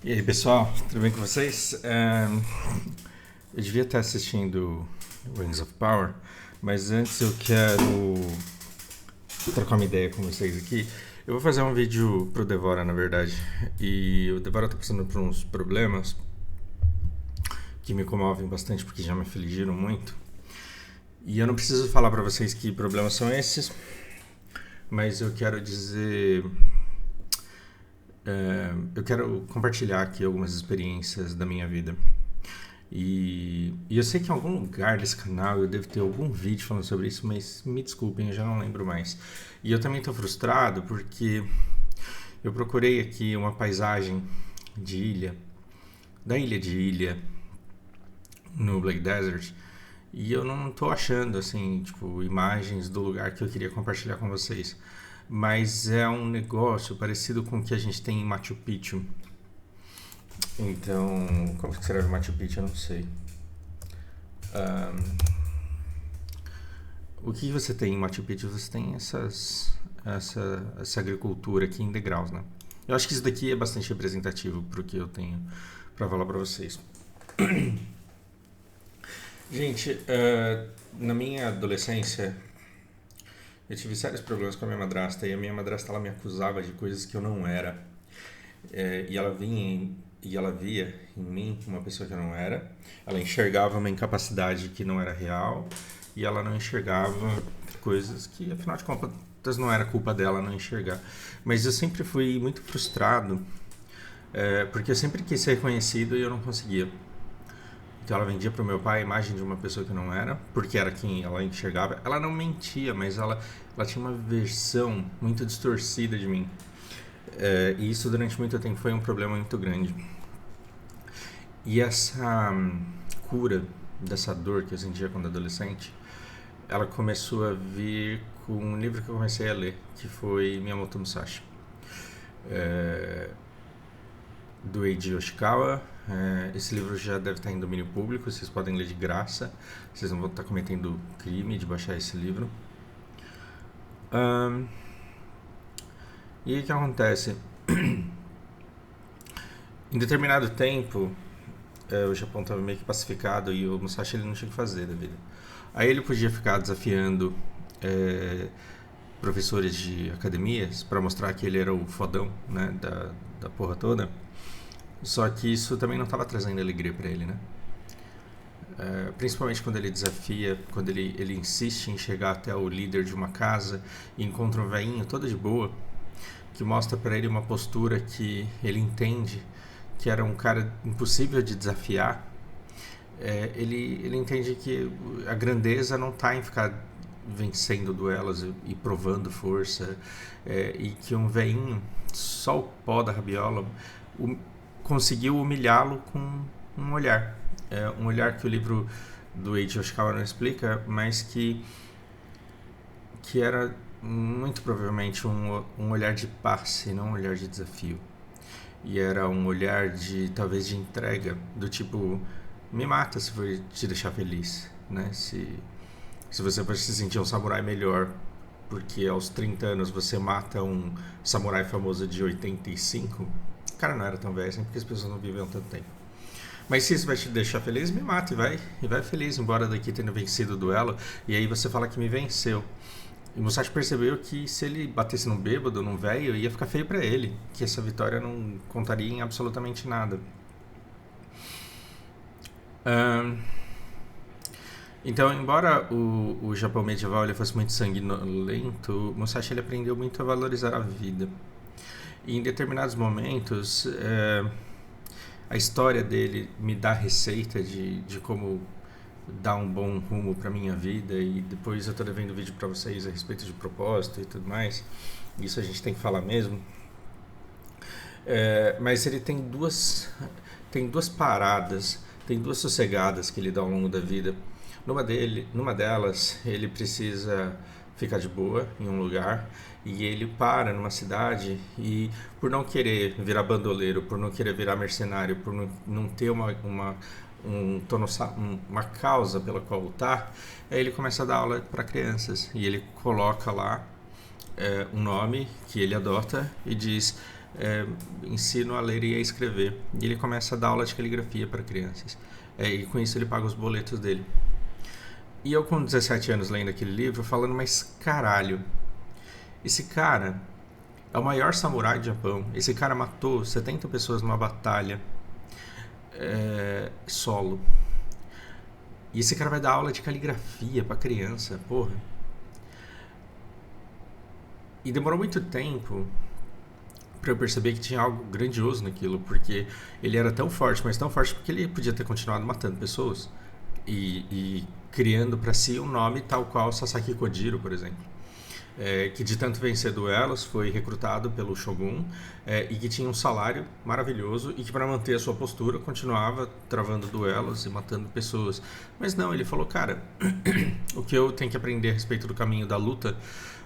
E aí, pessoal, tudo bem com vocês? Eu devia estar assistindo Rings of Power, mas antes eu quero trocar uma ideia com vocês aqui. Eu vou fazer um vídeo pro Devora, na verdade, e o Devora tá passando por uns problemas que me comovem bastante porque já me afligiram muito. E eu não preciso falar pra vocês que problemas são esses, mas eu quero dizer. Eu quero compartilhar aqui algumas experiências da minha vida. E eu sei que em algum lugar desse canal eu devo ter algum vídeo falando sobre isso, mas me desculpem, eu já não lembro mais. E eu também estou frustrado porque eu procurei aqui uma paisagem de ilha, da ilha de Ilha, no Black Desert, e eu não estou achando, assim, tipo, imagens do lugar que eu queria compartilhar com vocês. Mas é um negócio parecido com o que a gente tem em Machu Picchu. Então, como que será Machu Picchu? Eu não sei. O que você tem em Machu Picchu? Você tem essa agricultura aqui em degraus, né? Eu acho que isso daqui é bastante representativo para o que eu tenho para falar para vocês. Gente, na minha adolescência, eu tive sérios problemas com a minha madrasta, e a minha madrasta ela me acusava de coisas que eu não era. E ela via em mim uma pessoa que eu não era. Ela enxergava uma incapacidade que não era real, e ela não enxergava coisas que, afinal de contas, não era culpa dela não enxergar. Mas eu sempre fui muito frustrado, porque eu sempre quis ser reconhecido e eu não conseguia. Então ela vendia para o meu pai a imagem de uma pessoa que não era, porque era quem ela enxergava. Ela não mentia, mas ela tinha uma versão muito distorcida de mim. E isso durante muito tempo foi um problema muito grande. E essa cura dessa dor que eu sentia quando adolescente, ela começou a vir com um livro que eu comecei a ler, que foi Miyamoto Musashi, do Eiji Yoshikawa. Esse livro já deve estar em domínio público, vocês podem ler de graça, vocês não vão estar cometendo crime de baixar esse livro. E aí o que acontece? Em determinado tempo, o Japão estava meio que pacificado e o Musashi ele não tinha o que fazer da vida. Aí ele podia ficar desafiando professores de academias para mostrar que ele era o fodão, né, da porra toda. Só que isso também não estava trazendo alegria para ele, né? Principalmente quando ele desafia, quando ele insiste em chegar até o líder de uma casa e encontra um velhinho todo de boa, que mostra para ele uma postura que ele entende que era um cara impossível de desafiar. Ele entende que a grandeza não está em ficar vencendo duelos e provando força, e que um velhinho, só o pó da rabiola, conseguiu humilhá-lo com um olhar. Um olhar que o livro do Eiji Yoshikawa não explica, mas que era muito provavelmente um olhar de paz e não um olhar de desafio. E era um olhar de, talvez, de entrega, do tipo, me mata se for te deixar feliz, né? Se você pode se sentir um samurai melhor porque aos 30 anos você mata um samurai famoso de 85, o cara não era tão velho assim, porque as pessoas não viviam tanto tempo. Mas se isso vai te deixar feliz, me mata e vai feliz, embora daqui tendo vencido o duelo, e aí você fala que me venceu. E Musashi percebeu que se ele batesse num bêbado, num velho, ia ficar feio pra ele, que essa vitória não contaria em absolutamente nada. Então, embora o Japão medieval ele fosse muito sanguinolento, Musashi ele aprendeu muito a valorizar a vida. E em determinados momentos, a história dele me dá receita de como dar um bom rumo para minha vida, e depois eu estou devendo vídeo para vocês a respeito de propósito e tudo mais. Isso a gente tem que falar mesmo. Mas ele tem duas paradas, tem duas sossegadas que ele dá ao longo da vida. Numa delas, ele precisa ficar de boa em um lugar, e ele para numa cidade, e por não querer virar bandoleiro, por não querer virar mercenário, por não ter uma causa pela qual lutar, aí ele começa a dar aula para crianças, e ele coloca lá um nome que ele adota e diz: ensino a ler e a escrever. E ele começa a dar aula de caligrafia para crianças. E com isso ele paga os boletos dele. E eu com 17 anos lendo aquele livro, falando, mas caralho, esse cara é o maior samurai do Japão. Esse cara matou 70 pessoas numa batalha solo. E esse cara vai dar aula de caligrafia pra criança, porra. E demorou muito tempo pra eu perceber que tinha algo grandioso naquilo, porque ele era tão forte, mas tão forte porque ele podia ter continuado matando pessoas e criando pra si um nome tal qual Sasaki Kojiro, por exemplo. Que de tanto vencer duelos foi recrutado pelo Shogun e que tinha um salário maravilhoso e que para manter a sua postura continuava travando duelos e matando pessoas. Mas não, ele falou, cara, o que eu tenho que aprender a respeito do caminho da luta,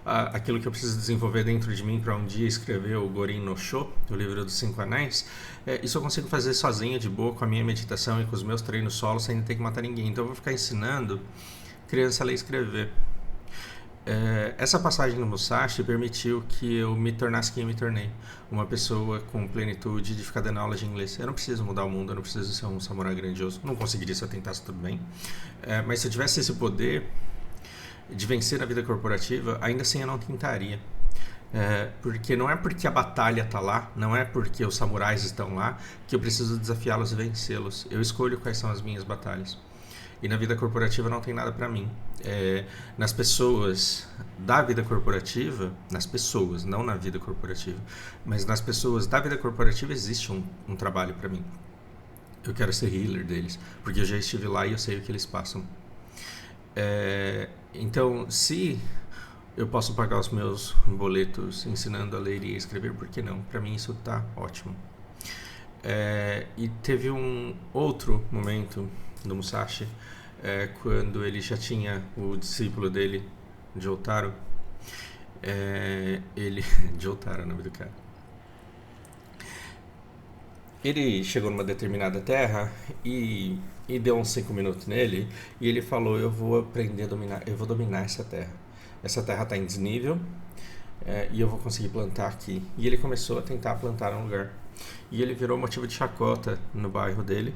aquilo que eu preciso desenvolver dentro de mim para um dia escrever o Gorin no Sho, o livro dos 5 anéis, isso eu consigo fazer sozinho, de boa, com a minha meditação e com os meus treinos solos, sem ter que matar ninguém. Então eu vou ficar ensinando criança a ler e escrever. Essa passagem no Musashi permitiu que eu me tornasse quem eu me tornei. Uma pessoa com plenitude de ficar dando aula de inglês. Eu não preciso mudar o mundo, eu não preciso ser um samurai grandioso. Não conseguiria se eu tentasse, tudo bem. Mas se eu tivesse esse poder de vencer na vida corporativa, ainda assim eu não tentaria. Porque não é porque a batalha está lá, não é porque os samurais estão lá, que eu preciso desafiá-los e vencê-los. Eu escolho quais são as minhas batalhas. E na vida corporativa não tem nada para mim. Nas pessoas da vida corporativa, nas pessoas, não na vida corporativa, mas nas pessoas da vida corporativa existe um trabalho para mim. Eu quero ser healer deles, porque eu já estive lá e eu sei o que eles passam. Então, se eu posso pagar os meus boletos ensinando a ler e a escrever, por que não? Para mim isso tá ótimo. E teve um outro momento do Musashi, quando ele já tinha o discípulo dele, Jotaro. Jotaro é o nome do cara. Ele chegou numa determinada terra e deu uns 5 minutos nele, e ele falou: eu vou aprender a dominar, eu vou dominar essa terra. Essa terra está em desnível e eu vou conseguir plantar aqui. E ele começou a tentar plantar um lugar. E ele virou motivo de chacota no bairro dele,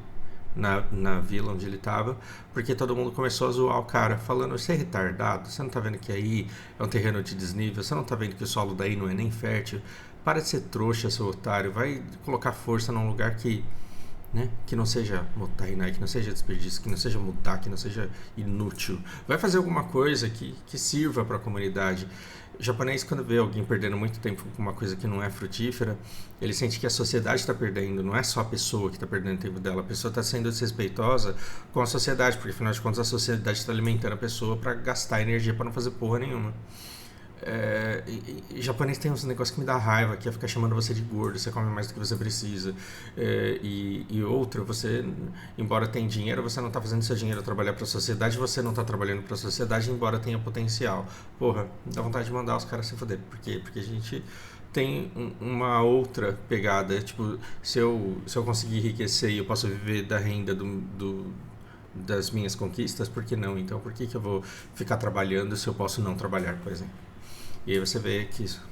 na vila onde ele estava, porque todo mundo começou a zoar o cara, falando: você é retardado, você não tá vendo que aí é um terreno de desnível, você não tá vendo que o solo daí não é nem fértil, para de ser trouxa, seu otário, vai colocar força num lugar que não seja motainai, que não seja desperdício, que não seja mudar, que não seja inútil, vai fazer alguma coisa que sirva para a comunidade. O japonês, quando vê alguém perdendo muito tempo com uma coisa que não é frutífera, ele sente que a sociedade está perdendo, não é só a pessoa que está perdendo tempo dela, a pessoa está sendo desrespeitosa com a sociedade, porque afinal de contas a sociedade está alimentando a pessoa para gastar energia para não fazer porra nenhuma. E japonês tem uns negócios que me dá raiva, que é ficar chamando você de gordo, você come mais do que você precisa, e outra, você, embora tenha dinheiro, você não está fazendo seu dinheiro trabalhar para a sociedade, você não está trabalhando para a sociedade, embora tenha potencial. Porra, dá vontade de mandar os caras se foder. Por quê? Porque a gente tem uma outra pegada, tipo, se eu conseguir enriquecer e eu posso viver da renda das minhas conquistas, por que não? Então por que eu vou ficar trabalhando se eu posso não trabalhar, por exemplo? E aí você vê que você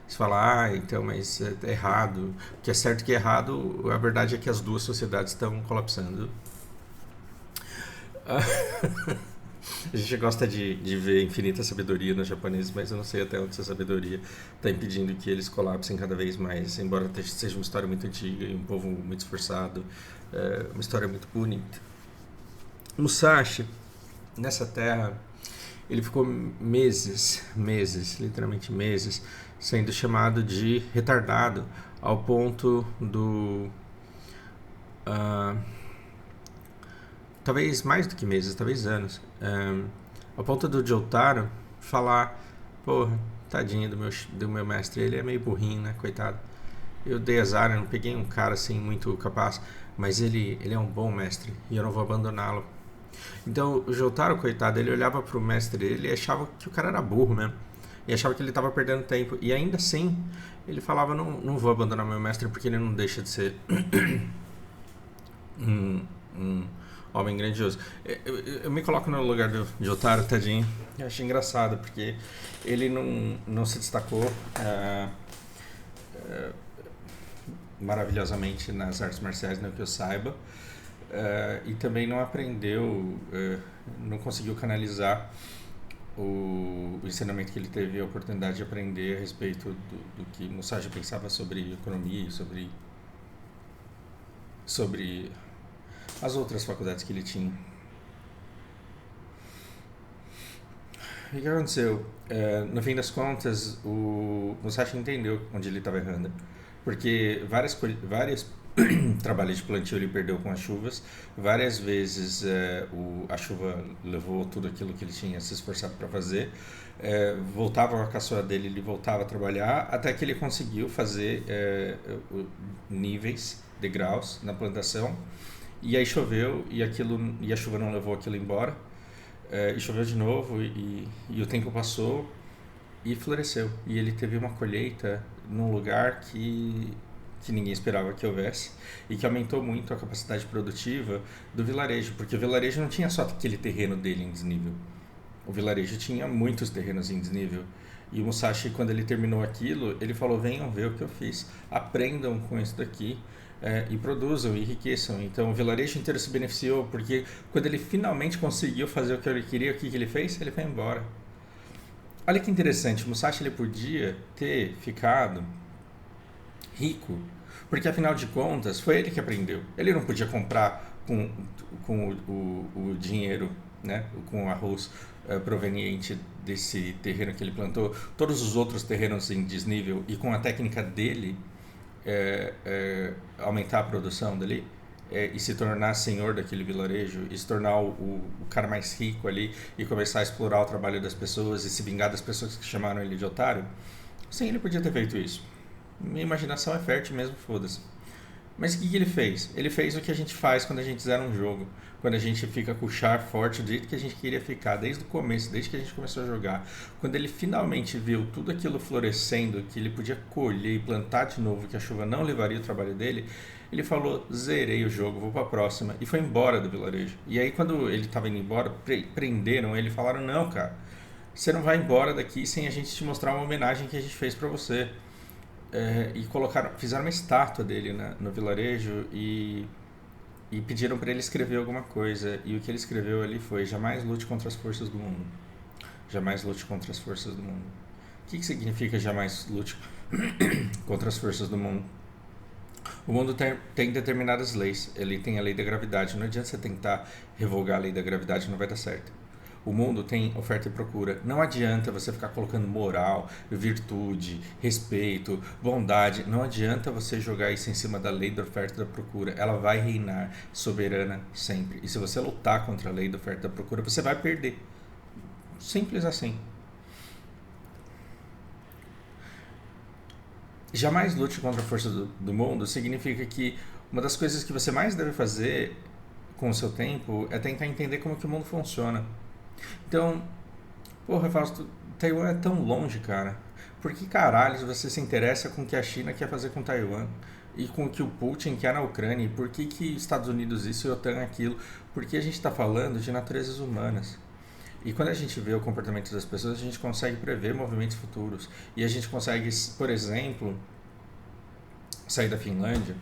fala: então, mas é errado. O que é certo e que é errado, a verdade é que as duas sociedades estão colapsando. A gente gosta de ver infinita sabedoria nos japoneses, mas eu não sei até onde essa sabedoria está impedindo que eles colapsem cada vez mais, embora seja uma história muito antiga e um povo muito esforçado, uma história muito bonita. Musashi, nessa terra, ele ficou meses, literalmente meses, sendo chamado de retardado, ao ponto do... talvez mais do que meses, talvez anos, ao ponto do Jotaro falar: porra, tadinho do meu mestre, ele é meio burrinho, né, coitado. Eu dei azar, eu não peguei um cara assim muito capaz, mas ele é um bom mestre e eu não vou abandoná-lo. Então o Jotaro, coitado, ele olhava pro mestre dele e achava que o cara era burro mesmo. E achava que ele estava perdendo tempo. E ainda assim, ele falava: não vou abandonar meu mestre porque ele não deixa de ser um Homem grandioso. Eu me coloco no lugar do Jotaro, tadinho. Eu achei engraçado, porque ele não se destacou maravilhosamente nas artes marciais, não que eu saiba. E também não aprendeu, não conseguiu canalizar o ensinamento que ele teve a oportunidade de aprender a respeito do que Musashi pensava sobre economia e sobre as outras faculdades que ele tinha. E o que aconteceu? No fim das contas, o Musashi entendeu onde ele estava errando. Porque vários trabalhos de plantio ele perdeu com as chuvas. Várias vezes a chuva levou tudo aquilo que ele tinha se esforçado para fazer. Voltava a caçoa dele, ele voltava a trabalhar, até que ele conseguiu fazer níveis, degraus na plantação. E aí choveu e a chuva não levou aquilo embora. E choveu de novo e o tempo passou e floresceu. E ele teve uma colheita num lugar que ninguém esperava que houvesse e que aumentou muito a capacidade produtiva do vilarejo, porque o vilarejo não tinha só aquele terreno dele em desnível. O vilarejo tinha muitos terrenos em desnível. E o Musashi, quando ele terminou aquilo, ele falou: venham ver o que eu fiz, aprendam com isso daqui. E produzam e enriqueçam. Então o vilarejo inteiro se beneficiou, porque quando ele finalmente conseguiu fazer o que ele queria, o que ele fez? Ele foi embora. Olha que interessante, o Musashi ele podia ter ficado rico, porque afinal de contas foi ele que aprendeu. Ele não podia comprar com o dinheiro, né, com o arroz proveniente desse terreno que ele plantou, todos os outros terrenos em desnível, e com a técnica dele aumentar a produção dali e se tornar senhor daquele vilarejo e se tornar o cara mais rico ali e começar a explorar o trabalho das pessoas e se vingar das pessoas que chamaram ele de otário. Sim, ele podia ter feito isso. Minha imaginação é fértil mesmo, foda-se. Mas o que ele fez? Ele fez o que a gente faz quando a gente zera um jogo. Quando a gente fica com o char forte do jeito que a gente queria ficar, desde o começo, desde que a gente começou a jogar. Quando ele finalmente viu tudo aquilo florescendo, que ele podia colher e plantar de novo, que a chuva não levaria o trabalho dele, ele falou: zerei o jogo, vou pra próxima. E foi embora do vilarejo. E aí quando ele estava indo embora, prenderam ele e falaram: não, cara, você não vai embora daqui sem a gente te mostrar uma homenagem que a gente fez pra você. E fizeram uma estátua dele no vilarejo e pediram para ele escrever alguma coisa. E o que ele escreveu ali foi: jamais lute contra as forças do mundo. Jamais lute contra as forças do mundo. O que significa jamais lute contra as forças do mundo? O mundo tem determinadas leis. Ele tem a lei da gravidade. Não adianta você tentar revogar a lei da gravidade, não vai dar certo. O mundo tem oferta e procura. Não adianta você ficar colocando moral, virtude, respeito, bondade. Não adianta você jogar isso em cima da lei da oferta e da procura. Ela vai reinar soberana sempre. E se você lutar contra a lei da oferta e da procura, você vai perder. Simples assim. Jamais lute contra a força do mundo significa que uma das coisas que você mais deve fazer com o seu tempo é tentar entender como que o mundo funciona. Então, porra, Fausto, Taiwan é tão longe, cara. Por que caralho você se interessa com o que a China quer fazer com Taiwan? E com o que o Putin quer na Ucrânia? E por que Estados Unidos isso e OTAN aquilo? Porque a gente está falando de naturezas humanas. E quando a gente vê o comportamento das pessoas, a gente consegue prever movimentos futuros. E a gente consegue, por exemplo, sair da Finlândia.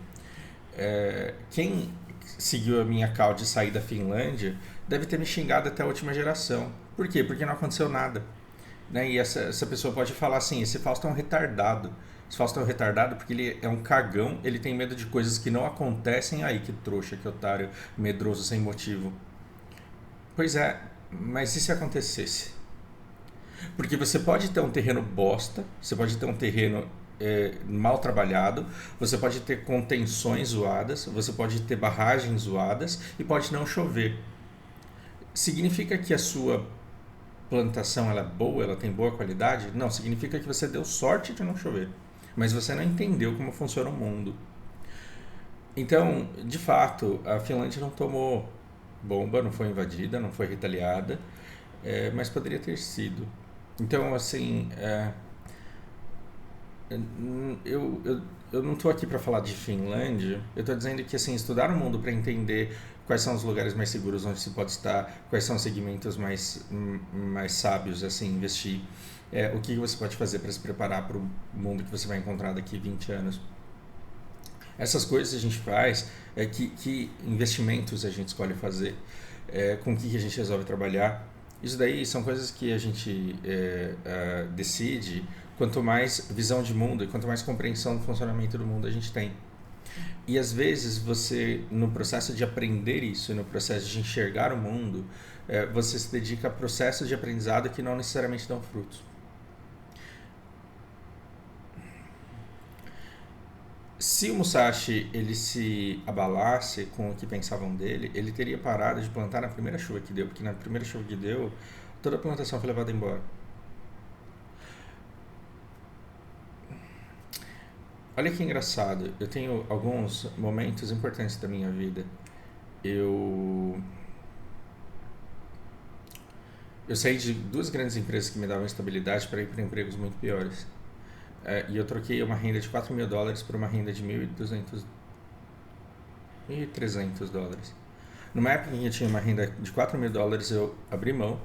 Quem seguiu a minha call de sair da Finlândia deve ter me xingado até a última geração. Por quê? Porque não aconteceu nada. Né? E essa pessoa pode falar assim: esse Fausto é um retardado. Esse Fausto é um retardado porque ele é um cagão, ele tem medo de coisas que não acontecem. Aí, que trouxa, que otário, medroso, sem motivo. Pois é, mas e se acontecesse? Porque você pode ter um terreno bosta, você pode ter um terreno mal trabalhado, você pode ter contenções zoadas, você pode ter barragens zoadas e pode não chover. Significa que a sua plantação ela é boa, ela tem boa qualidade? Não, significa que você deu sorte de não chover, mas você não entendeu como funciona o mundo. Então, de fato, a Finlândia não tomou bomba, não foi invadida, não foi retaliada, mas poderia ter sido. Então, assim, Eu não estou aqui para falar de Finlândia, eu estou dizendo que assim, estudar o mundo para entender quais são os lugares mais seguros onde se pode estar, quais são os segmentos mais sábios, assim, investir, o que você pode fazer para se preparar para o mundo que você vai encontrar daqui 20 anos. Essas coisas a gente faz, que investimentos a gente escolhe fazer, com o que a gente resolve trabalhar. Isso daí são coisas que a gente decide quanto mais visão de mundo e quanto mais compreensão do funcionamento do mundo a gente tem. E às vezes você, no processo de aprender isso, no processo de enxergar o mundo, você se dedica a processos de aprendizado que não necessariamente dão frutos. Se o Musashi ele se abalasse com o que pensavam dele, ele teria parado de plantar na primeira chuva que deu, porque na primeira chuva que deu, toda a plantação foi levada embora. Olha que engraçado, eu tenho alguns momentos importantes da minha vida. Eu eu saí de duas grandes empresas que me davam estabilidade para ir para empregos muito piores. E eu troquei uma renda de US$ 4.000 por uma renda de 1.200, US$ 1.300. Numa época em que eu tinha uma renda de US$ 4.000, eu abri mão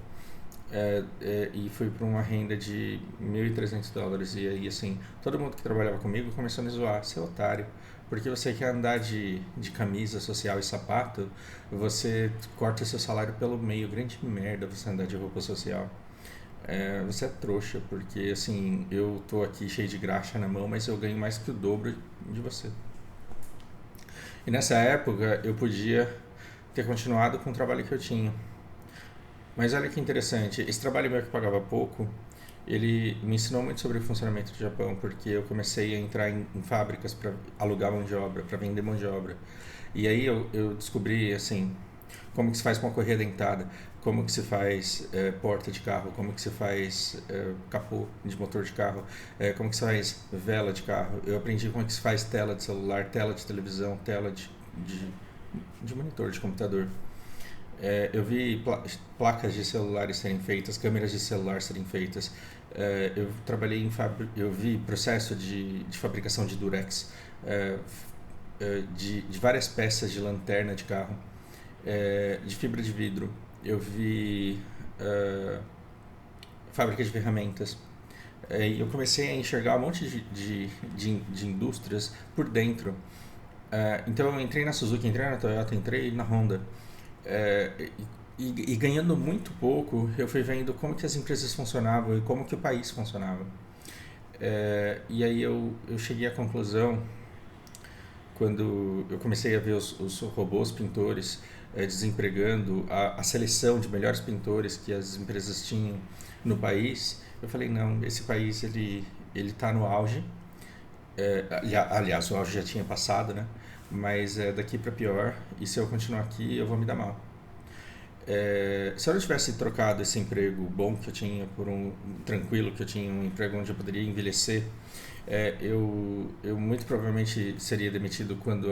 e fui para uma renda de US$ 1.300. E aí, assim, todo mundo que trabalhava comigo começou a me zoar: seu otário, porque você quer andar de camisa social e sapato, você corta seu salário pelo meio. Grande merda você andar de roupa social. Você é trouxa, porque assim, eu tô aqui cheio de graxa na mão, mas eu ganho mais que o dobro de você. E nessa época eu podia ter continuado com o trabalho que eu tinha. Mas olha que interessante, esse trabalho meu que pagava pouco, ele me ensinou muito sobre o funcionamento do Japão, porque eu comecei a entrar em fábricas para alugar mão de obra, para vender mão de obra. E aí eu descobri, assim, como que se faz uma correia dentada, como que se faz porta de carro, como que se faz capô de motor de carro, como que se faz vela de carro. Eu aprendi como que se faz tela de celular, tela de televisão, tela de monitor de computador. Eu vi placas de celulares serem feitas, câmeras de celular serem feitas. Eu trabalhei eu vi processo de fabricação de durex, de várias peças de lanterna de carro, de fibra de vidro. Eu vi fábrica de ferramentas. E eu comecei a enxergar um monte de indústrias por dentro. Então eu entrei na Suzuki, entrei na Toyota, entrei na Honda. E ganhando muito pouco, eu fui vendo como que as empresas funcionavam e como que o país funcionava. E aí eu cheguei à conclusão, quando eu comecei a ver os robôs pintores desempregando, a seleção de melhores pintores que as empresas tinham no país, eu falei, não, esse país ele está no auge. Aliás, o auge já tinha passado, né? Mas daqui para pior, e se eu continuar aqui, eu vou me dar mal. Se eu não tivesse trocado esse emprego bom que eu tinha por um tranquilo que eu tinha, um emprego onde eu poderia envelhecer, eu muito provavelmente seria demitido quando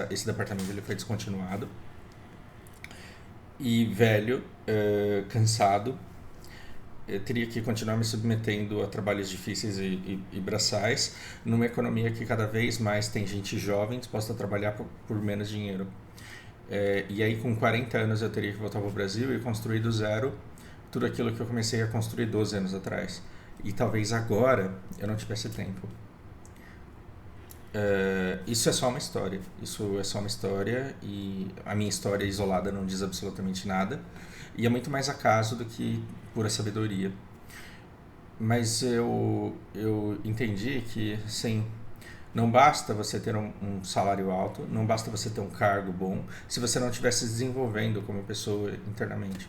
esse departamento ele foi descontinuado. E velho, cansado, eu teria que continuar me submetendo a trabalhos difíceis e braçais, numa economia que cada vez mais tem gente jovem disposta a trabalhar por menos dinheiro. E aí com 40 anos eu teria que voltar para o Brasil e construir do zero tudo aquilo que eu comecei a construir 12 anos atrás. E talvez agora eu não tivesse tempo. Isso é só uma história. Isso é só uma história e a minha história isolada não diz absolutamente nada. E é muito mais acaso do que pura sabedoria. Mas eu entendi que, sim, não basta você ter um salário alto, não basta você ter um cargo bom, se você não estiver se desenvolvendo como pessoa internamente.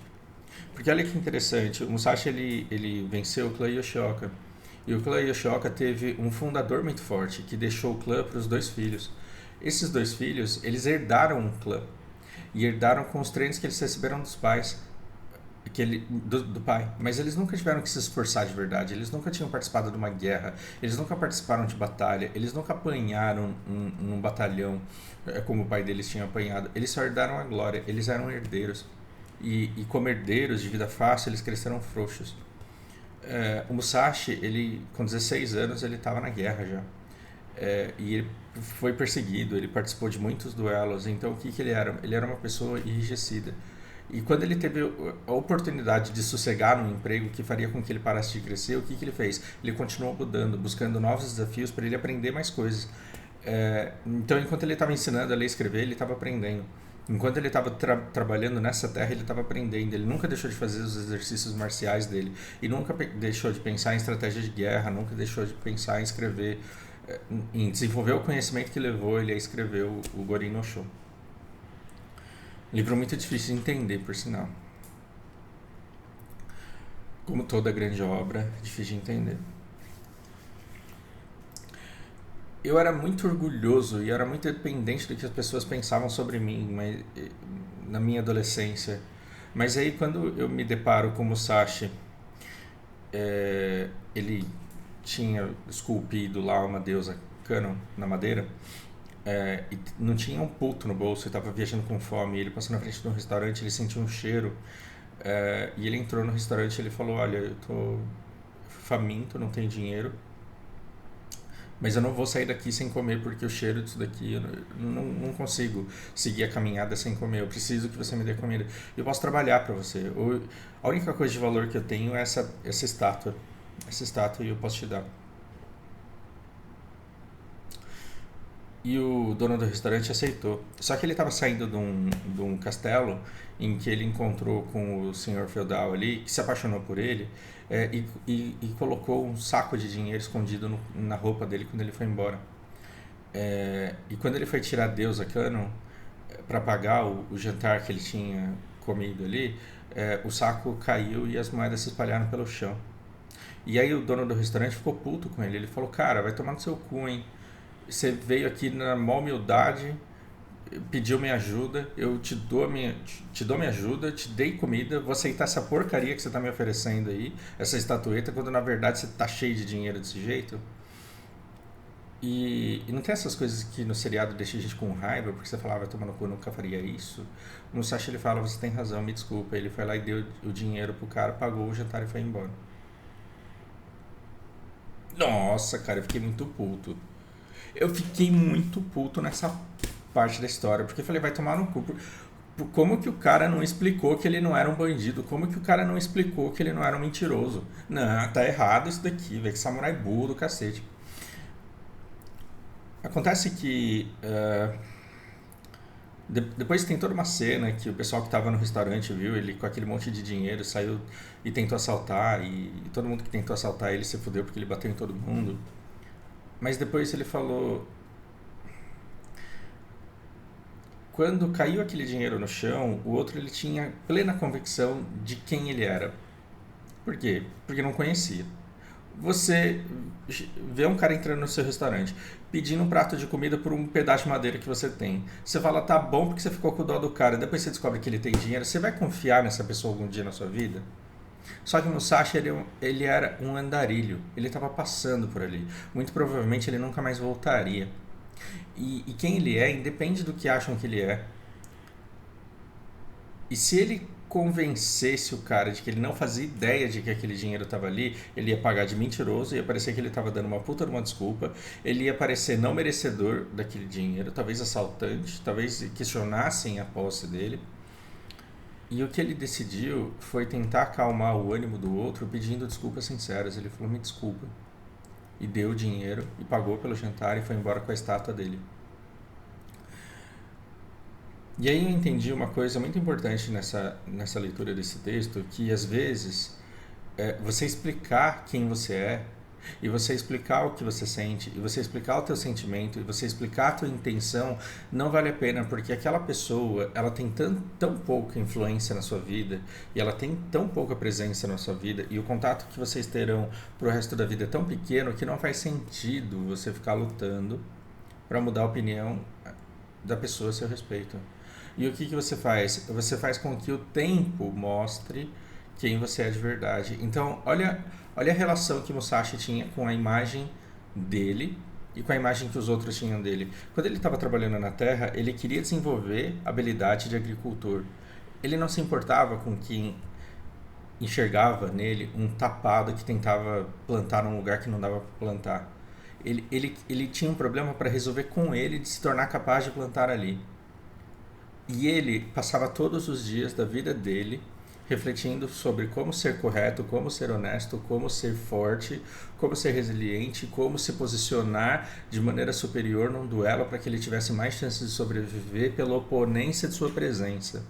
Porque olha que interessante, o Musashi ele venceu o clã Yoshioka. E o clã Yoshioka teve um fundador muito forte, que deixou o clã para os dois filhos. Esses dois filhos, eles herdaram um clã. E herdaram com os treinos que eles receberam dos pais. Do pai, mas eles nunca tiveram que se esforçar de verdade, eles nunca tinham participado de uma guerra, eles nunca participaram de batalha, eles nunca apanharam num batalhão como o pai deles tinha apanhado, eles só herdaram a glória, eles eram herdeiros e como herdeiros de vida fácil eles cresceram frouxos. O Musashi, ele, com 16 anos, ele estava na guerra já. E ele foi perseguido, ele participou de muitos duelos. Então, o que, que ele era? Ele era uma pessoa enrijecida. E quando ele teve a oportunidade de sossegar num emprego que faria com que ele parasse de crescer, o que, que ele fez? Ele continuou mudando, buscando novos desafios para ele aprender mais coisas. Então, enquanto ele estava ensinando a ler e escrever, ele estava aprendendo. Enquanto ele estava trabalhando nessa terra, ele estava aprendendo. Ele nunca deixou de fazer os exercícios marciais dele. E nunca deixou de pensar em estratégia de guerra, nunca deixou de pensar em escrever, em desenvolver o conhecimento que levou ele a escrever o Gorin no Sho. Livro muito difícil de entender, por sinal. Como toda grande obra, difícil de entender. Eu era muito orgulhoso e era muito dependente do que as pessoas pensavam sobre mim na minha adolescência. Mas aí quando eu me deparo com o Musashi, ele tinha esculpido lá uma deusa Kannon na madeira, e não tinha um puto no bolso, ele estava viajando com fome, ele passou na frente de um restaurante, ele sentiu um cheiro, e ele entrou no restaurante e ele falou, olha, eu tô faminto, não tenho dinheiro, mas eu não vou sair daqui sem comer porque o cheiro disso daqui, eu não consigo seguir a caminhada sem comer, eu preciso que você me dê comida. Eu posso trabalhar para você. A única coisa de valor que eu tenho é essa estátua. Essa estátua eu posso te dar. E o dono do restaurante aceitou. Só que ele estava saindo de um castelo em que ele encontrou com o senhor feudal ali, que se apaixonou por ele, e colocou um saco de dinheiro escondido na roupa dele quando ele foi embora. E quando ele foi tirar a deusa Kannon para pagar o jantar que ele tinha comido ali, o saco caiu e as moedas se espalharam pelo chão. E aí o dono do restaurante ficou puto com ele. Ele falou, cara, vai tomar no seu cu, hein? Você veio aqui na maior humildade, pediu minha ajuda, eu te dou minha ajuda, te dei comida, vou aceitar essa porcaria que você está me oferecendo aí, essa estatueta, quando na verdade você tá cheio de dinheiro desse jeito. E não tem essas coisas que no seriado deixa a gente com raiva, porque você falava, vai tomar no cu, eu nunca faria isso. No Musashi ele fala, você tem razão, me desculpa. Ele foi lá e deu o dinheiro pro cara, pagou o jantar e foi embora. Nossa, cara, eu fiquei muito puto. Eu fiquei muito puto nessa parte da história, porque eu falei, vai tomar no cu. Como que o cara não explicou que ele não era um bandido? Como que o cara não explicou que ele não era um mentiroso? Não, tá errado isso daqui, velho, que samurai burro do cacete. Acontece que depois tem toda uma cena que o pessoal que estava no restaurante viu ele com aquele monte de dinheiro, saiu e tentou assaltar, e todo mundo que tentou assaltar ele se fudeu porque ele bateu em todo mundo. Mas depois ele falou, quando caiu aquele dinheiro no chão, o outro ele tinha plena convicção de quem ele era. Por quê? Porque não conhecia. Você vê um cara entrando no seu restaurante, pedindo um prato de comida por um pedaço de madeira que você tem. Você fala, tá bom, porque você ficou com dó do cara. Depois você descobre que ele tem dinheiro. Você vai confiar nessa pessoa algum dia na sua vida? Só que o Musashi, ele era um andarilho. Ele estava passando por ali. Muito provavelmente ele nunca mais voltaria. E quem ele é, independe do que acham que ele é. E se ele convencesse o cara de que ele não fazia ideia de que aquele dinheiro estava ali, ele ia pagar de mentiroso, ia parecer que ele estava dando uma puta de uma desculpa, ele ia parecer não merecedor daquele dinheiro, talvez assaltante, talvez questionassem a posse dele. E o que ele decidiu foi tentar acalmar o ânimo do outro pedindo desculpas sinceras. Ele falou, me desculpa. E deu o dinheiro e pagou pelo jantar e foi embora com a estátua dele. E aí eu entendi uma coisa muito importante nessa leitura desse texto, que às vezes você explicar quem você é, e você explicar o que você sente, e você explicar o teu sentimento, e você explicar a tua intenção, não vale a pena, porque aquela pessoa, ela tem tão pouca influência na sua vida, e ela tem tão pouca presença na sua vida, e o contato que vocês terão pro resto da vida é tão pequeno, que não faz sentido você ficar lutando para mudar a opinião da pessoa a seu respeito. E o que você faz? Você faz com que o tempo mostre quem você é de verdade. Então, olha a relação que Musashi tinha com a imagem dele e com a imagem que os outros tinham dele. Quando ele estava trabalhando na terra, ele queria desenvolver a habilidade de agricultor. Ele não se importava com quem enxergava nele um tapado que tentava plantar num lugar que não dava para plantar. Ele tinha um problema para resolver com ele de se tornar capaz de plantar ali. E ele passava todos os dias da vida dele refletindo sobre como ser correto, como ser honesto, como ser forte, como ser resiliente, como se posicionar de maneira superior num duelo para que ele tivesse mais chances de sobreviver pela oponência de sua presença.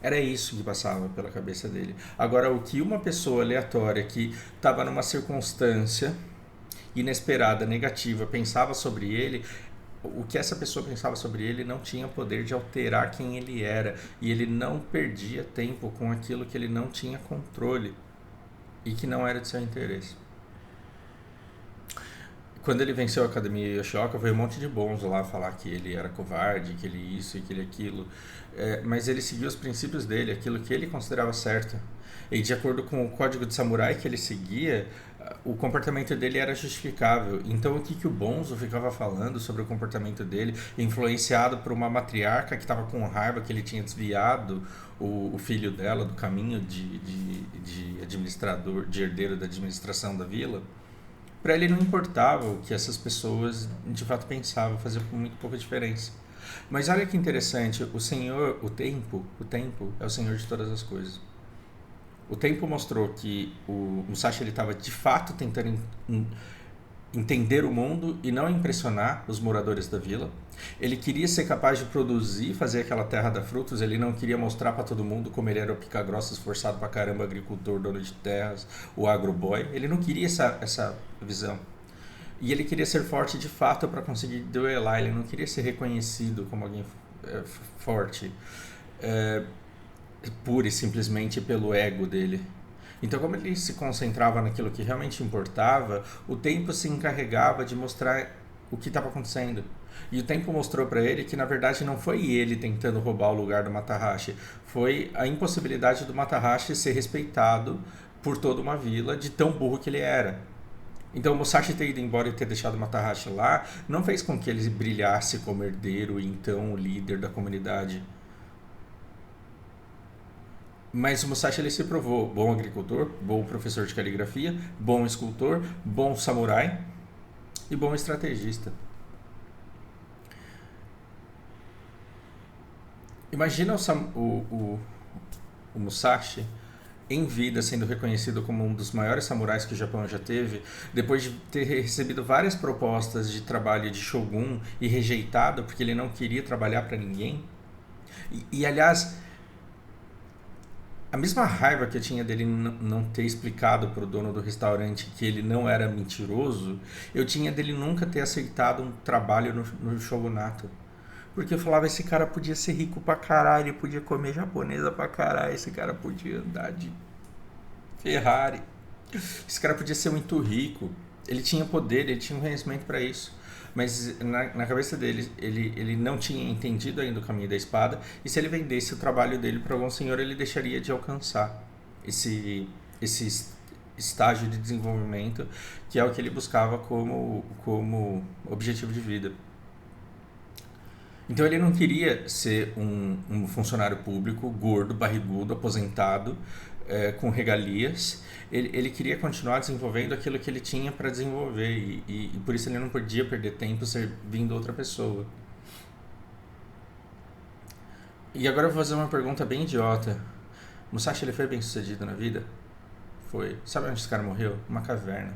Era isso que passava pela cabeça dele. Agora, o que uma pessoa aleatória que estava numa circunstância inesperada, negativa, pensava sobre ele, o que essa pessoa pensava sobre ele não tinha poder de alterar quem ele era, e ele não perdia tempo com aquilo que ele não tinha controle e que não era de seu interesse. Quando ele venceu a Academia Yoshioka, veio um monte de bons lá falar que ele era covarde, que ele isso e que ele aquilo. Mas ele seguiu os princípios dele, aquilo que ele considerava certo. E de acordo com o código de samurai que ele seguia, o comportamento dele era justificável. Então o que o Bonzo ficava falando sobre o comportamento dele, influenciado por uma matriarca que estava com raiva que ele tinha desviado o filho dela do caminho de administrador, de herdeiro da administração da vila, para ele não importava o que essas pessoas de fato pensavam, fazia muito pouca diferença. Mas olha que interessante, o tempo é o senhor de todas as coisas. O tempo mostrou que o Musashi estava de fato tentando entender o mundo e não impressionar os moradores da vila. Ele queria ser capaz de produzir, fazer aquela terra dar frutos. Ele não queria mostrar para todo mundo como ele era o pica-grossa, esforçado pra caramba, agricultor, dono de terras, o agroboy. Ele não queria essa visão. E ele queria ser forte de fato para conseguir duelar. Ele não queria ser reconhecido como alguém forte, pura e simplesmente pelo ego dele. Então, como ele se concentrava naquilo que realmente importava, o tempo se encarregava de mostrar o que estava acontecendo. E o tempo mostrou para ele que, na verdade, não foi ele tentando roubar o lugar do Matahashi. Foi a impossibilidade do Matahashi ser respeitado por toda uma vila de tão burro que ele era. Então, o Musashi ter ido embora e ter deixado o Matahashi lá não fez com que ele brilhasse como herdeiro e então o líder da comunidade. Mas o Musashi ele se provou bom agricultor, bom professor de caligrafia, bom escultor, bom samurai e bom estrategista. Imagina o Musashi em vida sendo reconhecido como um dos maiores samurais que o Japão já teve, depois de ter recebido várias propostas de trabalho de shogun e rejeitado porque ele não queria trabalhar para ninguém. Aliás, a mesma raiva que eu tinha dele não ter explicado pro dono do restaurante que ele não era mentiroso, eu tinha dele nunca ter aceitado um trabalho no shogunato. Porque eu falava, esse cara podia ser rico pra caralho, ele podia comer japonesa pra caralho, esse cara podia andar de Ferrari, esse cara podia ser muito rico, ele tinha poder, ele tinha um conhecimento pra isso. Mas na cabeça dele, ele não tinha entendido ainda o caminho da espada, e se ele vendesse o trabalho dele para algum senhor, ele deixaria de alcançar esse estágio de desenvolvimento, que é o que ele buscava como objetivo de vida. Então ele não queria ser um funcionário público, gordo, barrigudo, aposentado, com regalias. Ele queria continuar desenvolvendo aquilo que ele tinha para desenvolver e por isso ele não podia perder tempo servindo outra pessoa. E agora eu vou fazer uma pergunta bem idiota. Musashi ele foi bem sucedido na vida? Foi. Sabe onde esse cara morreu? Uma caverna.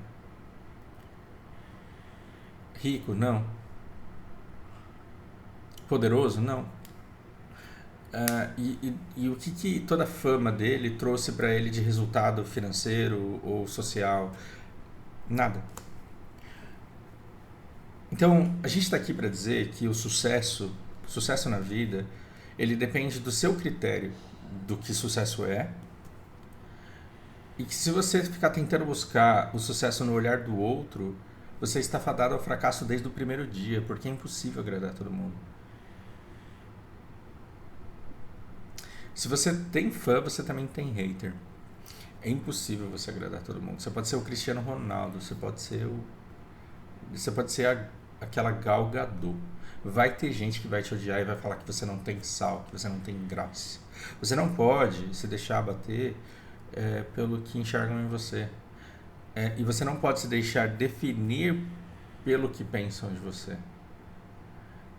Rico? Não. Poderoso? Não. E o que toda a fama dele trouxe para ele de resultado financeiro ou social? Nada. Então, a gente está aqui para dizer que o sucesso na vida, ele depende do seu critério do que sucesso é, e que se você ficar tentando buscar o sucesso no olhar do outro, você está fadado ao fracasso desde o primeiro dia, porque é impossível agradar todo mundo. Se você tem fã, você também tem hater. É impossível você agradar todo mundo. Você pode ser o Cristiano Ronaldo, você pode ser aquela Gal Gadot. Vai ter gente que vai te odiar e vai falar que você não tem sal, que você não tem graça. Você não pode se deixar abater pelo que enxergam em você. E você não pode se deixar definir pelo que pensam de você.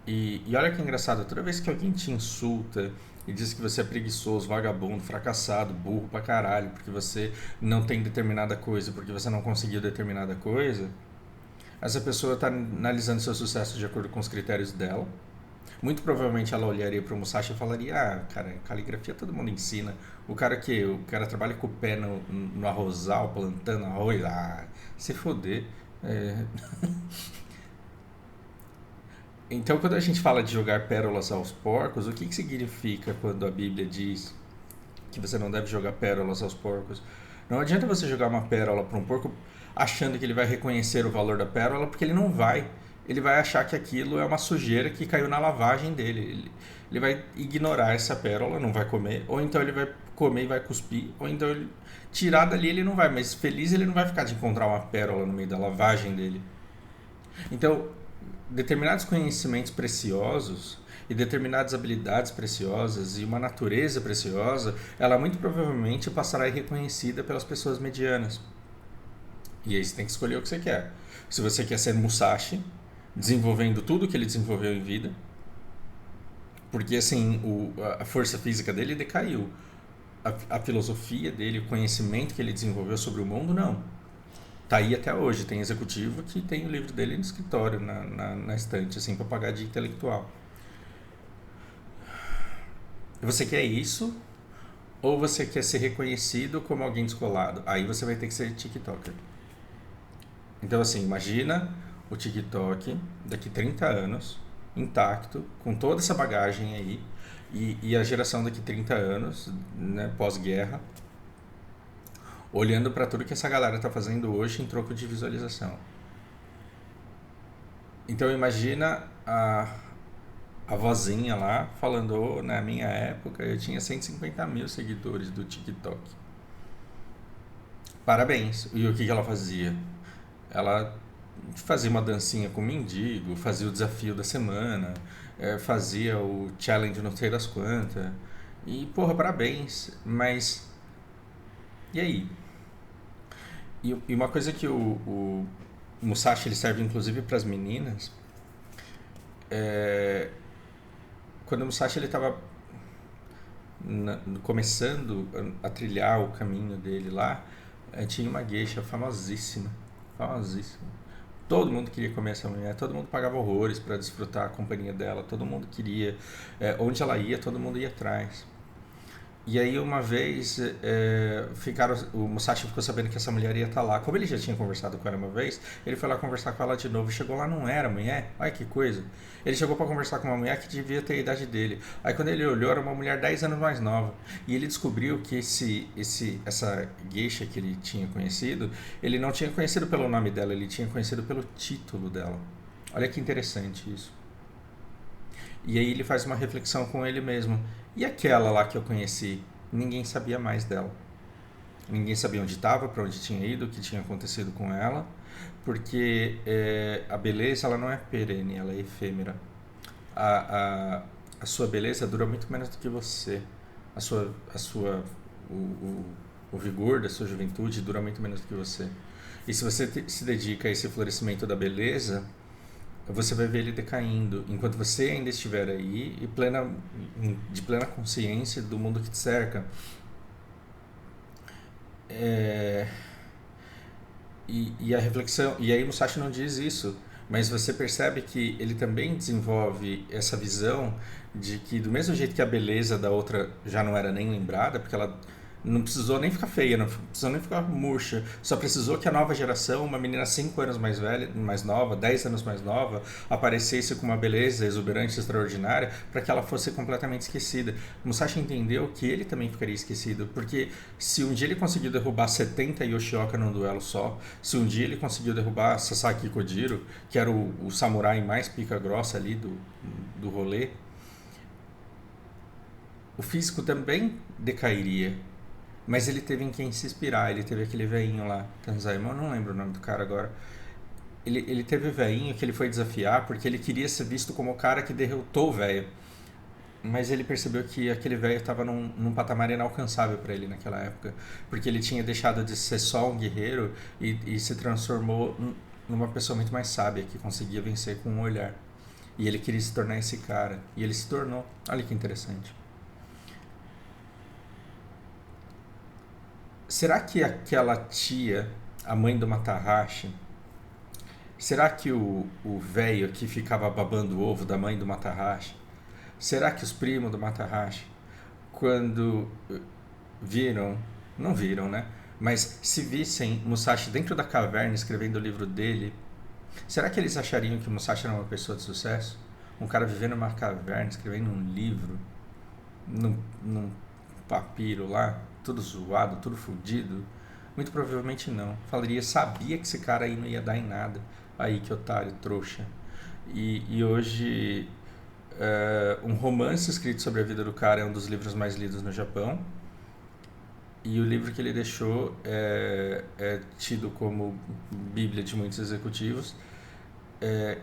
E olha que engraçado, toda vez que alguém te insulta e diz que você é preguiçoso, vagabundo, fracassado, burro pra caralho, porque você não tem determinada coisa, porque você não conseguiu determinada coisa, essa pessoa está analisando seu sucesso de acordo com os critérios dela. Muito provavelmente ela olharia para o Musashi e falaria: ah, cara, caligrafia todo mundo ensina. O cara trabalha com o pé no arrozal, plantando arroz. Ah, se foder. É... Então, quando a gente fala de jogar pérolas aos porcos, o que significa quando a Bíblia diz que você não deve jogar pérolas aos porcos? Não adianta você jogar uma pérola para um porco achando que ele vai reconhecer o valor da pérola, porque ele não vai. Ele vai achar que aquilo é uma sujeira que caiu na lavagem dele. Ele vai ignorar essa pérola, não vai comer, ou então ele vai comer e vai cuspir, ou então ele tirar dali ele não vai, mas feliz ele não vai ficar de encontrar uma pérola no meio da lavagem dele. Então, determinados conhecimentos preciosos e determinadas habilidades preciosas e uma natureza preciosa, ela muito provavelmente passará irreconhecida pelas pessoas medianas. E aí você tem que escolher o que você quer. Se você quer ser Musashi, desenvolvendo tudo que ele desenvolveu em vida, porque assim a força física dele decaiu, a filosofia dele, o conhecimento que ele desenvolveu sobre o mundo, não. Tá aí até hoje. Tem executivo que tem o livro dele no escritório, na estante, assim, para pagar de intelectual. Você quer isso? Ou você quer ser reconhecido como alguém descolado? Aí você vai ter que ser TikToker. Então, assim, imagina o TikTok daqui 30 anos, intacto, com toda essa bagagem aí, e a geração daqui 30 anos, né, pós-guerra, olhando para tudo que essa galera está fazendo hoje em troco de visualização. Então imagina a vozinha lá falando: oh, na minha época eu tinha 150 mil seguidores do TikTok. Parabéns. E o que ela fazia? Ela fazia uma dancinha com o mendigo, fazia o desafio da semana, fazia o challenge não sei das quantas. E porra, parabéns. Mas e aí? E uma coisa que o Musashi ele serve inclusive para as meninas, é, quando o Musashi ele estava começando a trilhar o caminho dele lá, tinha uma geisha famosíssima, famosíssima. Todo mundo queria comer essa mulher, todo mundo pagava horrores para desfrutar a companhia dela, todo mundo queria, onde ela ia, todo mundo ia atrás. E aí uma vez o Musashi ficou sabendo que essa mulher ia estar lá. Como ele já tinha conversado com ela uma vez, ele foi lá conversar com ela de novo. Chegou lá, não era mulher. Olha que coisa. Ele chegou para conversar com uma mulher que devia ter a idade dele. Aí quando ele olhou, era uma mulher 10 anos mais nova. E ele descobriu que essa geisha que ele tinha conhecido, ele não tinha conhecido pelo nome dela, ele tinha conhecido pelo título dela. Olha que interessante isso. E aí ele faz uma reflexão com ele mesmo. E aquela lá que eu conheci? Ninguém sabia mais dela. Ninguém sabia onde estava, para onde tinha ido, o que tinha acontecido com ela. Porque a beleza ela não é perene, ela é efêmera. A sua beleza dura muito menos do que você. O vigor da sua juventude dura muito menos do que você. E se você se dedica a esse florescimento da beleza, você vai ver ele decaindo, enquanto você ainda estiver aí de plena consciência do mundo que te cerca. E a reflexão, e aí Musashi não diz isso, mas você percebe que ele também desenvolve essa visão de que do mesmo jeito que a beleza da outra já não era nem lembrada, porque ela não precisou nem ficar feia, não precisou nem ficar murcha. Só precisou que a nova geração, uma menina 5 anos mais velha, mais nova, 10 anos mais nova, aparecesse com uma beleza exuberante, extraordinária, para que ela fosse completamente esquecida. Musashi entendeu que ele também ficaria esquecido, porque se um dia ele conseguiu derrubar 70 Yoshioka num duelo só, se um dia ele conseguiu derrubar Sasaki Kojiro, que era o samurai mais pica grossa ali do rolê, o físico também decairia. Mas ele teve em quem se inspirar. Ele teve aquele velhinho lá, Tanzaima, eu não lembro o nome do cara agora. Ele teve velhinho que ele foi desafiar porque ele queria ser visto como o cara que derrotou o velho. Mas ele percebeu que aquele velho estava num patamar inalcançável para ele naquela época, porque ele tinha deixado de ser só um guerreiro e se transformou numa pessoa muito mais sábia, que conseguia vencer com um olhar. E ele queria se tornar esse cara, e ele se tornou. Olha que interessante. Será que aquela tia, a mãe do Matahashi, será que o velho que ficava babando o ovo da mãe do Matahashi, será que os primos do Matahashi, quando viram, não viram, né? Mas se vissem Musashi dentro da caverna escrevendo o livro dele, será que eles achariam que Musashi era uma pessoa de sucesso? Um cara vivendo numa caverna, escrevendo um livro, num papiro lá, tudo zoado, tudo fodido? Muito provavelmente não. Falaria, sabia que esse cara aí não ia dar em nada. Aí que otário, trouxa. E hoje, um romance escrito sobre a vida do cara é um dos livros mais lidos no Japão. E o livro que ele deixou é tido como bíblia de muitos executivos.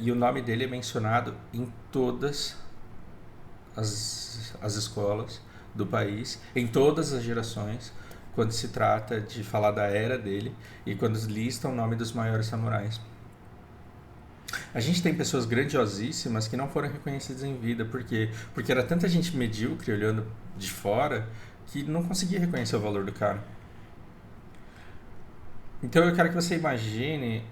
E o nome dele é mencionado em todas as escolas do país, em todas as gerações, quando se trata de falar da era dele e quando listam o nome dos maiores samurais. A gente tem pessoas grandiosíssimas que não foram reconhecidas em vida. Por quê? Porque era tanta gente medíocre olhando de fora que não conseguia reconhecer o valor do cara. Então eu quero que você imagine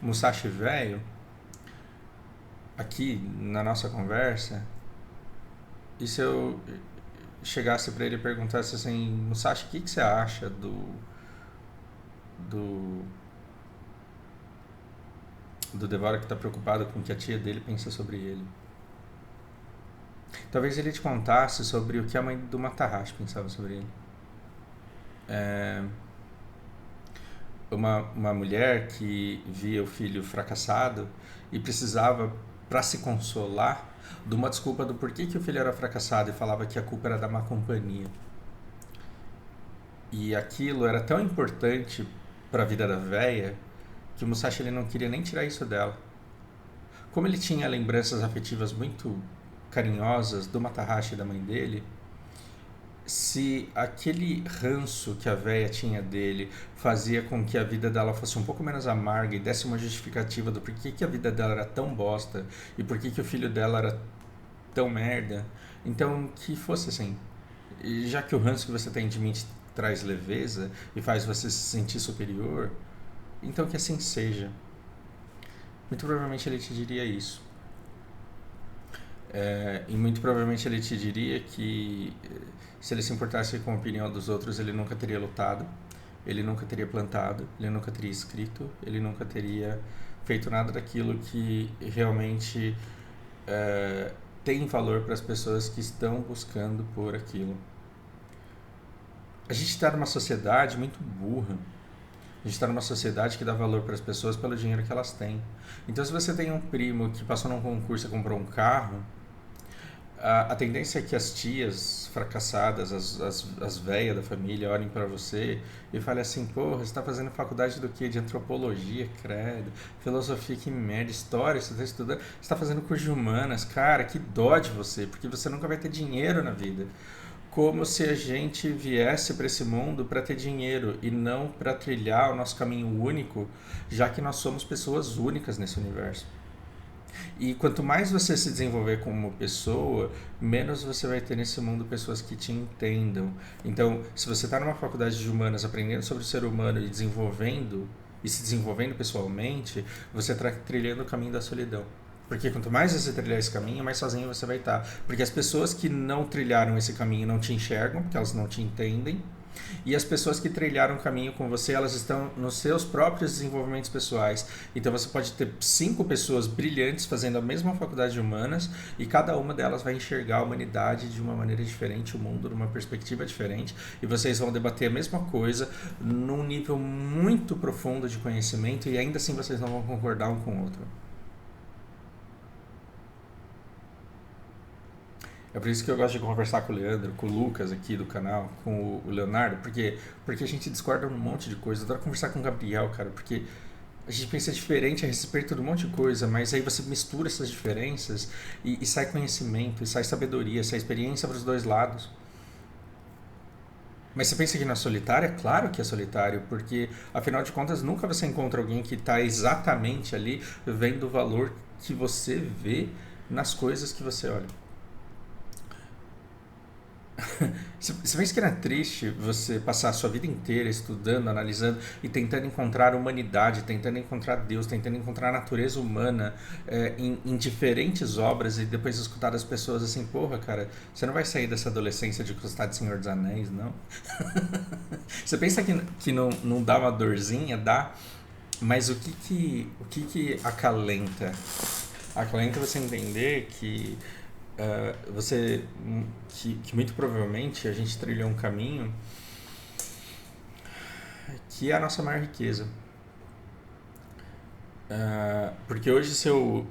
Musashi velho aqui na nossa conversa, e se eu chegasse para ele e perguntasse assim, Musashi, o que você acha do do Devora que está preocupado com o que a tia dele pensa sobre ele? Talvez ele te contasse sobre o que a mãe do Matahashi pensava sobre ele. É, uma mulher que via o filho fracassado e precisava, para se consolar, de uma desculpa do porquê que o filho era fracassado, e falava que a culpa era da má companhia. E aquilo era tão importante para a vida da véia que o Musashi ele não queria nem tirar isso dela. Como ele tinha lembranças afetivas muito carinhosas do Matahashi e da mãe dele, se aquele ranço que a véia tinha dele fazia com que a vida dela fosse um pouco menos amarga e desse uma justificativa do porquê que a vida dela era tão bosta e porquê que o filho dela era tão merda, então que fosse assim. E já que o ranço que você tem de mim te traz leveza e faz você se sentir superior, então que assim seja. Muito provavelmente ele te diria isso. E muito provavelmente ele te diria que se ele se importasse com a opinião dos outros, ele nunca teria lutado, ele nunca teria plantado, ele nunca teria escrito, ele nunca teria feito nada daquilo que realmente tem valor para as pessoas que estão buscando por aquilo. A gente está numa sociedade muito burra. A gente está numa sociedade que dá valor para as pessoas pelo dinheiro que elas têm. Então, se você tem um primo que passou num concurso e comprou um carro, a tendência é que as tias fracassadas, as velhas da família, olhem para você e falem assim, porra, você está fazendo faculdade do quê? De antropologia, credo, filosofia, que merda, história, você está estudando, você está fazendo curso de humanas, cara, que dó de você, porque você nunca vai ter dinheiro na vida. Como se a gente viesse para esse mundo para ter dinheiro e não para trilhar o nosso caminho único, já que nós somos pessoas únicas nesse universo. E quanto mais você se desenvolver como pessoa, menos você vai ter nesse mundo pessoas que te entendam. Então, se você está numa faculdade de humanas aprendendo sobre o ser humano e desenvolvendo e se desenvolvendo pessoalmente, você está trilhando o caminho da solidão. Porque quanto mais você trilhar esse caminho, mais sozinho você vai estar. Porque as pessoas que não trilharam esse caminho não te enxergam, porque elas não te entendem. E as pessoas que trilharam o caminho com você, elas estão nos seus próprios desenvolvimentos pessoais. Então você pode ter 5 pessoas brilhantes fazendo a mesma faculdade de humanas e cada uma delas vai enxergar a humanidade de uma maneira diferente, o mundo de uma perspectiva diferente, e vocês vão debater a mesma coisa num nível muito profundo de conhecimento e ainda assim vocês não vão concordar um com o outro. É por isso que eu gosto de conversar com o Leandro, com o Lucas aqui do canal, com o Leonardo, porque a gente discorda um monte de coisa. Eu adoro conversar com o Gabriel, cara, porque A gente pensa diferente a respeito de um monte de coisa, mas aí você mistura essas diferenças e sai conhecimento, e sai sabedoria, sai experiência para os dois lados. Mas você pensa que não é solitário? É claro que é solitário, porque afinal de contas nunca você encontra alguém que está exatamente ali vendo o valor que você vê nas coisas que você olha. Você pensa que não é triste você passar a sua vida inteira estudando, analisando e tentando encontrar humanidade, tentando encontrar Deus, tentando encontrar a natureza humana em diferentes obras e depois escutar das pessoas assim, porra, cara, você não vai sair dessa adolescência de gostar de Senhor dos Anéis, não? Você pensa que não dá uma dorzinha? Dá, mas o que acalenta? Acalenta você entender que você que muito provavelmente a gente trilhou um caminho que é a nossa maior riqueza. Porque hoje se eu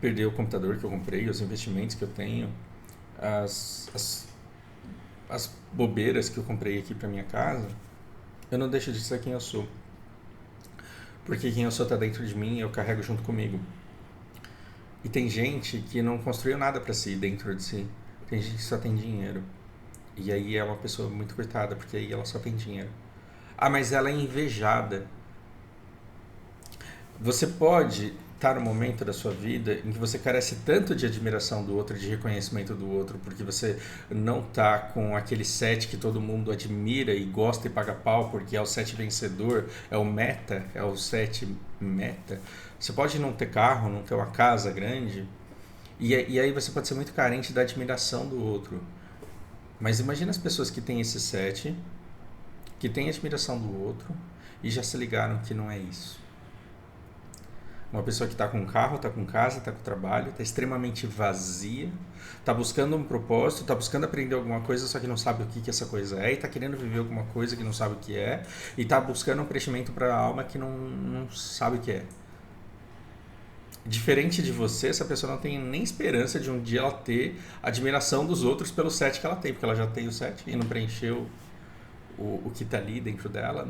perder o computador que eu comprei, os investimentos que eu tenho, as, as, as bobeiras que eu comprei aqui para minha casa, eu não deixo de ser quem eu sou. Porque quem eu sou está dentro de mim e eu carrego junto comigo. E tem gente que não construiu nada para si dentro de si. Tem gente que só tem dinheiro. E aí é uma pessoa muito coitada, porque aí ela só tem dinheiro. Ah, mas ela é invejada. Você pode estar no momento da sua vida em que você carece tanto de admiração do outro, de reconhecimento do outro, porque você não está com aquele set que todo mundo admira e gosta e paga pau, porque é o set vencedor, é o meta, é o set meta. Você pode não ter carro, não ter uma casa grande, e aí você pode ser muito carente da admiração do outro. Mas imagina as pessoas que têm esse set, que têm admiração do outro e já se ligaram que não é isso. Uma pessoa que está com carro, está com casa, está com trabalho, está extremamente vazia, está buscando um propósito, está buscando aprender alguma coisa, só que não sabe o que essa coisa é, e está querendo viver alguma coisa que não sabe o que é, e está buscando um preenchimento para a alma que não sabe o que é. Diferente de você, essa pessoa não tem nem esperança de um dia ela ter admiração dos outros pelo set que ela tem, porque ela já tem o set e não preencheu o que está ali dentro dela.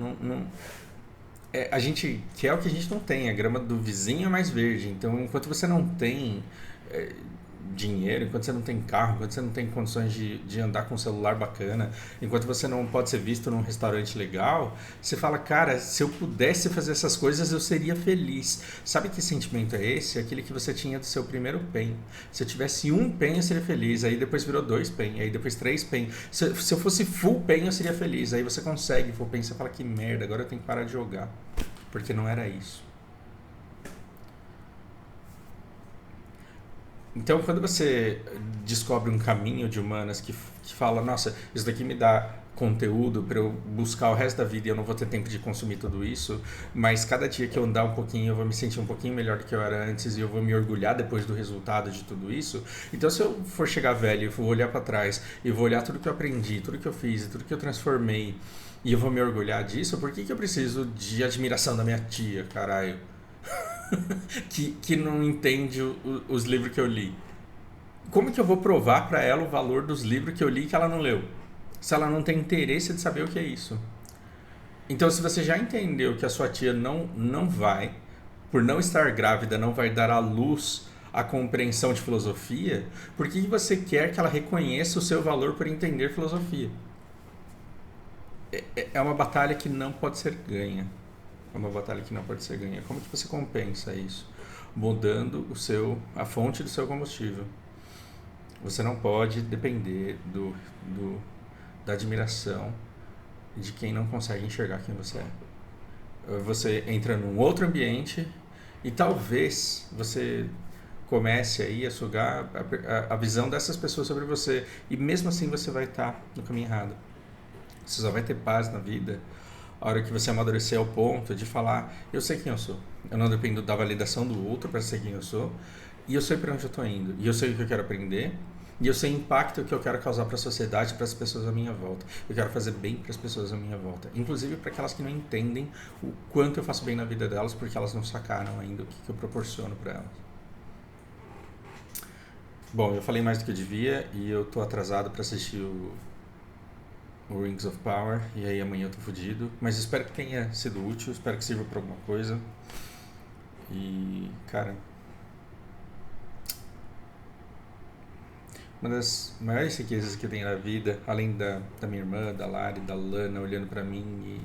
A gente quer o que a gente não tem, a grama do vizinho é mais verde. Então, enquanto você não tem dinheiro, enquanto você não tem carro, enquanto você não tem condições de andar com um celular bacana, enquanto você não pode ser visto num restaurante legal, você fala, cara, se eu pudesse fazer essas coisas, eu seria feliz. Sabe que sentimento é esse? Aquele que você tinha do seu primeiro pen. Se eu tivesse um pen, eu seria feliz. Aí depois virou 2 pen, aí depois 3 pen. Se eu fosse full pen, eu seria feliz. Aí você consegue full pen, você fala, que merda, agora eu tenho que parar de jogar. Porque não era isso. Então, quando você descobre um caminho de humanas que fala, nossa, isso daqui me dá conteúdo para eu buscar o resto da vida e eu não vou ter tempo de consumir tudo isso, mas cada dia que eu andar um pouquinho eu vou me sentir um pouquinho melhor do que eu era antes e eu vou me orgulhar depois do resultado de tudo isso. Então, se eu for chegar velho, eu vou olhar para trás e vou olhar tudo que eu aprendi, tudo que eu fiz, tudo que eu transformei e eu vou me orgulhar disso, por que eu preciso de admiração da minha tia, caralho? que não entende os livros que eu li. Como que eu vou provar para ela o valor dos livros que eu li que ela não leu? Se ela não tem interesse de saber o que é isso. Então, se você já entendeu que a sua tia não vai, por não estar grávida, não vai dar à luz a compreensão de filosofia, por que você quer que ela reconheça o seu valor por entender filosofia? É uma batalha que não pode ser ganha. É uma batalha que não pode ser ganha. Como que você compensa isso? Mudando a fonte do seu combustível. Você não pode depender da admiração de quem não consegue enxergar quem você é. Você entra num outro ambiente e talvez você comece aí a sugar a visão dessas pessoas sobre você. E mesmo assim você vai estar no caminho errado. Você só vai ter paz na vida a hora que você amadurecer ao ponto de falar, eu sei quem eu sou. Eu não dependo da validação do outro para ser quem eu sou. E eu sei para onde eu estou indo. E eu sei o que eu quero aprender. E eu sei o impacto que eu quero causar para a sociedade, para as pessoas à minha volta. Eu quero fazer bem para as pessoas à minha volta. Inclusive para aquelas que não entendem o quanto eu faço bem na vida delas, porque elas não sacaram ainda o que eu proporciono para elas. Bom, eu falei mais do que eu devia e eu estou atrasado para assistir o Rings of Power, e aí amanhã eu tô fudido. Mas espero que tenha sido útil, espero que sirva pra alguma coisa. E, cara, uma das maiores riquezas que eu tenho na vida, além da minha irmã, da Lari, da Lana, olhando pra mim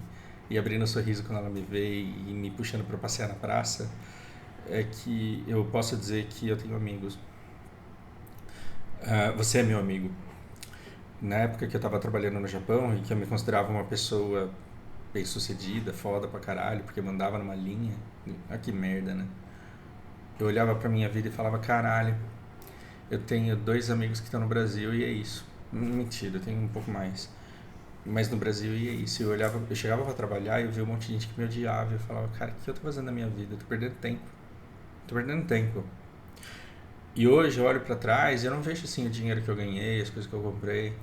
e abrindo um sorriso quando ela me vê e me puxando pra passear na praça, é que eu posso dizer que eu tenho amigos. Você é meu amigo. Na época que eu tava trabalhando no Japão e que eu me considerava uma pessoa bem sucedida, foda pra caralho, porque mandava numa linha, ah, que merda, né? Eu olhava pra minha vida e falava, caralho, eu tenho 2 amigos que estão no Brasil e é isso. Mentira, eu tenho um pouco mais. Mas no Brasil e é isso. Eu chegava pra trabalhar e eu via um monte de gente que me odiava. E eu falava, cara, o que eu tô fazendo na minha vida? Eu tô perdendo tempo. Tô perdendo tempo. E hoje eu olho pra trás e eu não vejo assim o dinheiro que eu ganhei, as coisas que eu comprei.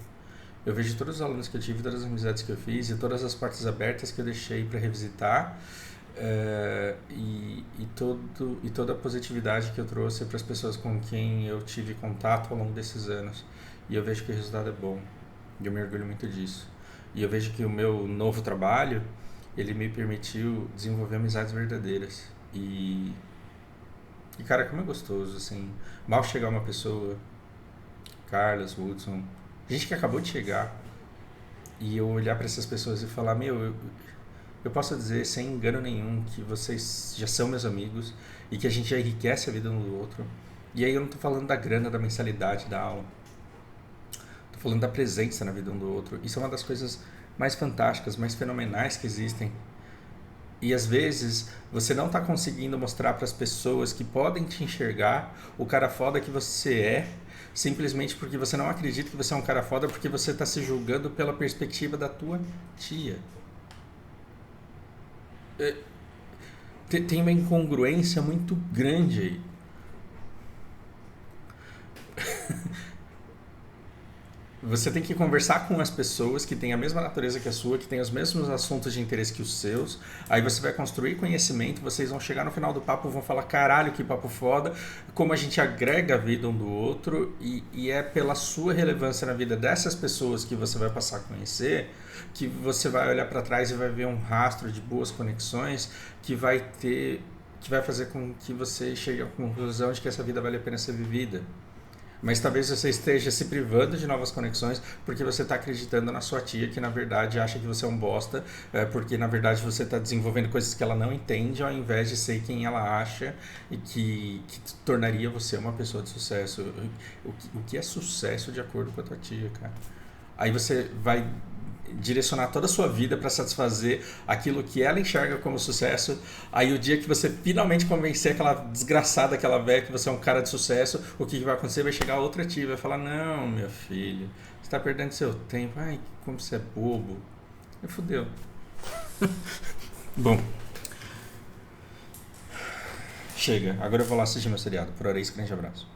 Eu vejo todos os alunos que eu tive, todas as amizades que eu fiz e todas as portas abertas que eu deixei pra revisitar. E toda a positividade que eu trouxe para as pessoas com quem eu tive contato ao longo desses anos. E eu vejo que o resultado é bom. E eu me orgulho muito disso. E eu vejo que o meu novo trabalho, ele me permitiu desenvolver amizades verdadeiras. E cara, como é gostoso, assim. Mal chegar uma pessoa, Carlos, Hudson, gente que acabou de chegar, e eu olhar para essas pessoas e falar, meu, eu posso dizer sem engano nenhum que vocês já são meus amigos e que a gente já enriquece a vida um do outro. E aí eu não tô falando da grana, da mensalidade, da aula. Tô falando da presença na vida um do outro. Isso é uma das coisas mais fantásticas, mais fenomenais que existem. E às vezes você não tá conseguindo mostrar para as pessoas que podem te enxergar o cara foda que você é, simplesmente porque você não acredita que você é um cara foda, porque você tá se julgando pela perspectiva da tua tia. Tem uma incongruência muito grande aí. Você tem que conversar com as pessoas que têm a mesma natureza que a sua, que têm os mesmos assuntos de interesse que os seus. Aí você vai construir conhecimento, vocês vão chegar no final do papo e vão falar, caralho, que papo foda, como a gente agrega a vida um do outro, e é pela sua relevância na vida dessas pessoas que você vai passar a conhecer, que você vai olhar para trás e vai ver um rastro de boas conexões que vai fazer com que você chegue à conclusão de que essa vida vale a pena ser vivida. Mas talvez você esteja se privando de novas conexões porque você está acreditando na sua tia, que na verdade acha que você é um bosta, porque na verdade você está desenvolvendo coisas que ela não entende, ao invés de ser quem ela acha e que tornaria você uma pessoa de sucesso. O que é sucesso de acordo com a tua tia, cara? Aí você vai direcionar toda a sua vida para satisfazer aquilo que ela enxerga como sucesso. Aí o dia que você finalmente convencer aquela desgraçada, aquela velha, que você é um cara de sucesso, o que vai acontecer? Vai chegar outra tia e vai falar, não, meu filho, você está perdendo seu tempo. Ai, como você é bobo. E fudeu. Bom, chega. Agora eu vou lá assistir meu seriado. Por hora é isso, grande abraço.